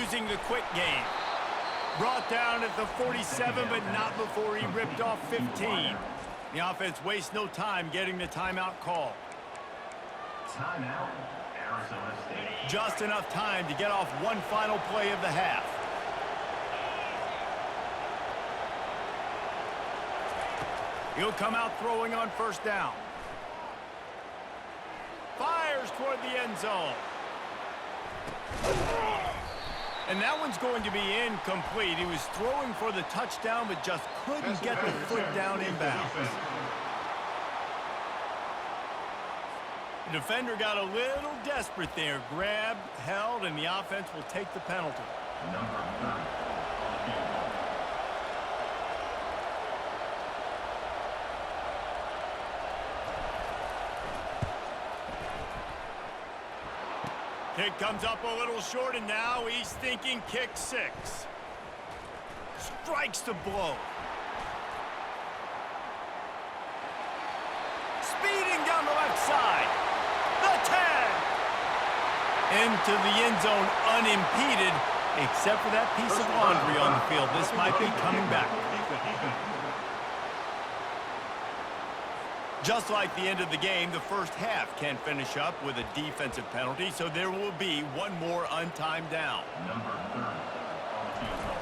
Using the quick game. Brought down at the 47, but not before he ripped off 15. The offense wastes no time getting the timeout call. Timeout, Arizona State. Just enough time to get off one final play of the half. He'll come out throwing on 1st down. Fires toward the end zone. And that one's going to be incomplete. He was throwing for the touchdown, but just couldn't get the foot down inbounds. The defender got a little desperate there. Grabbed, held, and the offense will take the penalty. Number 30 on the field. Kick comes up a little short, and now he's thinking kick 6. Strikes the blow. Speeding down the left side. The 10. Into the end zone unimpeded, except for that piece of laundry on the field. This might be coming back. Just like the end of the game, the 1st half can finish up with a defensive penalty, so there will be one more untimed down. Number 30 on the field.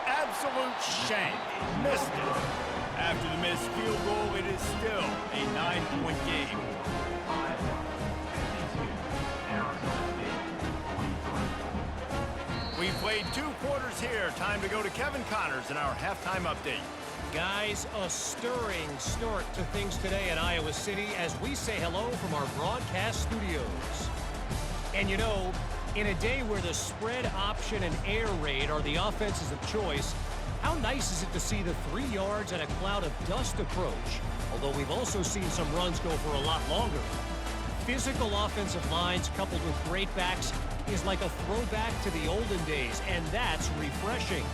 Absolute shank. Missed it. After the missed field goal, it is still a 9-point game. We played 2 quarters here. Time to go to Kevin Connors in our halftime update. Guys, a stirring start to things today in Iowa City as we say hello from our broadcast studios. And you know, in a day where the spread option and air raid are the offenses of choice, how nice is it to see the 3 yards and a cloud of dust approach? Although we've also seen some runs go for a lot longer. Physical offensive lines coupled with great backs is like a throwback to the olden days, and that's refreshing.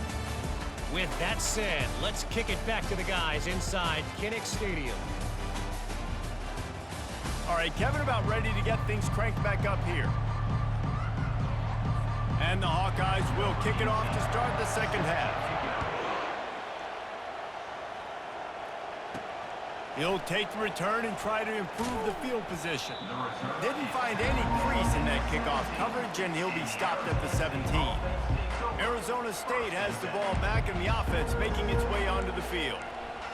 With that said, let's kick it back to the guys inside Kinnick Stadium. All right, Kevin, about ready to get things cranked back up here. And the Hawkeyes will kick it off to start the 2nd half. He'll take the return and try to improve the field position. Didn't find any crease in that kickoff coverage, and he'll be stopped at the 17. Arizona State has the ball back and the offense making its way onto the field.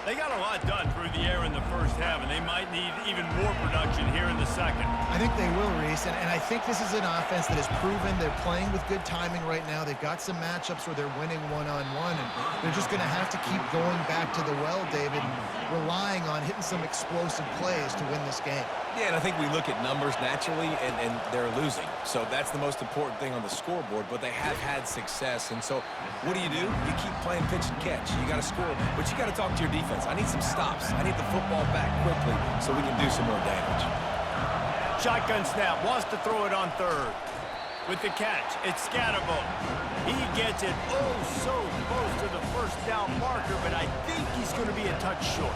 They got a lot done through the air in the first half, and they might need even more production here in the second. I think they will, Reese, and I think this is an offense that has proven they're playing with good timing right now. They've got some matchups where they're winning one-on-one, and they're just going to have to keep going back to the well, David, and relying on hitting some explosive plays to win this game. Yeah, and I think we look at numbers naturally, and they're losing. So that's the most important thing on the scoreboard, but they have had success. And so what do? You keep playing pitch and catch. You got to score, but you got to talk to your defense. I need some stops. I need the football back quickly so we can do some more damage. Shotgun snap, wants to throw it on third. With the catch, it's Scatterbo. He gets it oh so close to the first down marker, but I think he's going to be a touch short.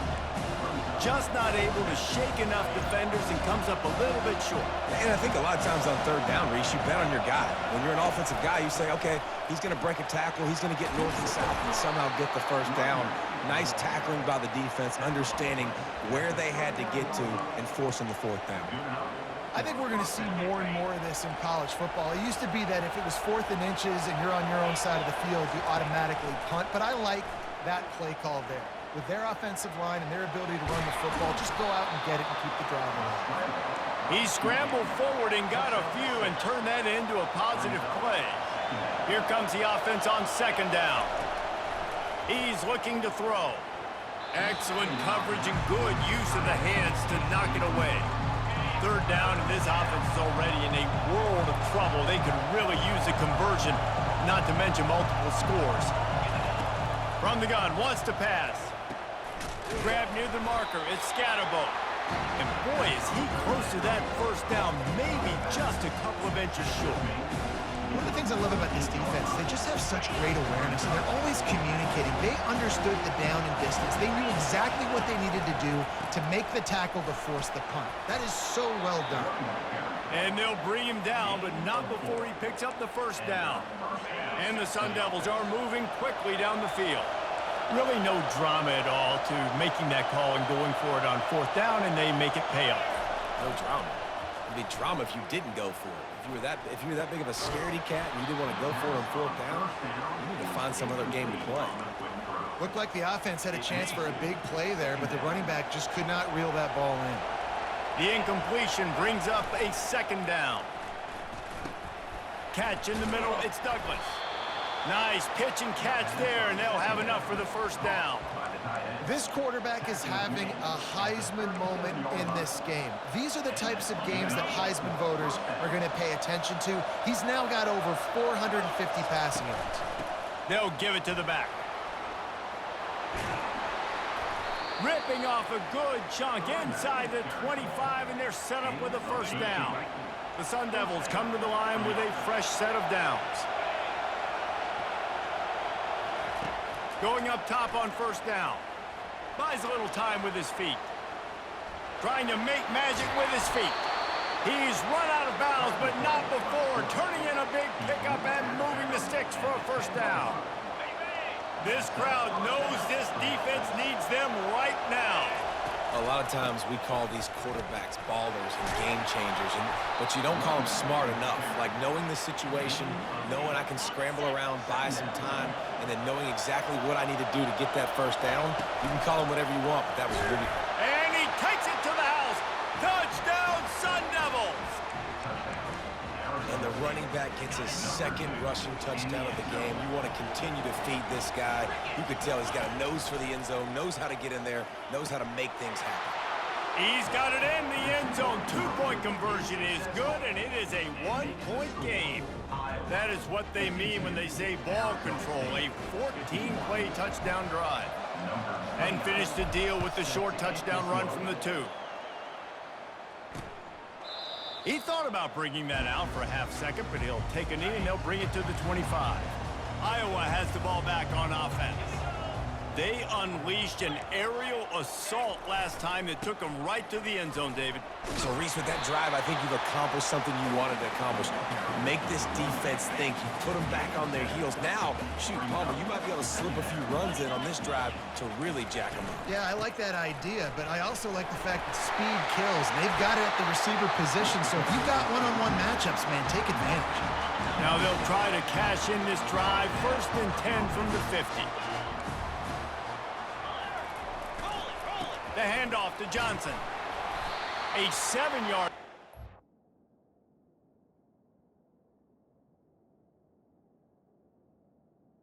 Just not able to shake enough defenders and comes up a little bit short. And I think a lot of times on third down, Reese, you bet on your guy. When you're an offensive guy, you say, okay, he's going to break a tackle, he's going to get north and south and somehow get the first down. Nice tackling by the defense, understanding where they had to get to and forcing the fourth down. I think we're going to see more and more of this in college football. It used to be that if it was 4th and inches and you're on your own side of the field, you automatically punt. But I like that play call there. With their offensive line and their ability to run the football, just go out and get it and keep the drive alive. He scrambled forward and got a few and turned that into a positive play. Here comes the offense on second down. He's looking to throw. Excellent coverage and good use of the hands to knock it away. Third down, and this offense is already in a world of trouble. They could really use a conversion, not to mention multiple scores. From the gun, wants to pass. Grab near the marker, it's Scatterbo. And boy, is he close to that first down, maybe just a couple of inches short. One of the things I love about this defense, they just have such great awareness, and they're always communicating. They understood the down and distance. They knew exactly what they needed to do to make the tackle to force the punt. That is so well done. And they'll bring him down, but not before he picks up the first down. And the Sun Devils are moving quickly down the field. Really no drama at all to making that call and going for it on fourth down, and they make it pay off. No drama. It'd be drama if you didn't go for it. If you were that big of a scaredy cat and you didn't want to go for it on fourth down, you need to find some other game to play. Looked like the offense had a chance for a big play there, but the running back just could not reel that ball in. The incompletion brings up a second down. Catch in the middle, it's Douglas. Nice pitch and catch there, and they'll have enough for the first down. This quarterback is having a Heisman moment in this game. These are the types of games that Heisman voters are going to pay attention to. He's now got over 450 passing yards. They'll give it to the back. Ripping off a good chunk inside the 25, and they're set up with a first down. The Sun Devils come to the line with a fresh set of downs. Going up top on first down. Buys a little time with his feet. Trying to make magic with his feet. He's run out of bounds, but not before. Turning in a big pickup and moving the sticks for a first down. This crowd knows this defense needs them right now. A lot of times we call these quarterbacks ballers and game changers, but you don't call them smart enough. Like knowing the situation, knowing I can scramble around, buy some time, and then knowing exactly what I need to do to get that first down. You can call them whatever you want, but that was really... And he takes it to the house. Touchdown, Sun Devils! And the running back gets his second rushing touchdown of the game. You want to continue to feed this guy. You could tell he's got a nose for the end zone, knows how to get in there, knows how to make things happen. He's got it in the end zone. Two-point conversion is good, and it is a one-point game. That is what they mean when they say ball control, a 14-play touchdown drive. And finish the deal with the short touchdown run from the 2. He thought about bringing that out for a half second, but he'll take a knee and they'll bring it to the 25. Iowa has the ball back on offense. They unleashed an aerial assault last time that took them right to the end zone, David. So, Reese, with that drive, I think you've accomplished something you wanted to accomplish. Make this defense think. You put them back on their heels. Now, shoot, Palmer, you might be able to slip a few runs in on this drive to really jack them up. Yeah, I like that idea, but I also like the fact that speed kills. And they've got it at the receiver position, so if you've got one-on-one matchups, man, take advantage. Now they'll try to cash in this drive. 1st and 10 from the 50. The handoff to Johnson. A 7-yard.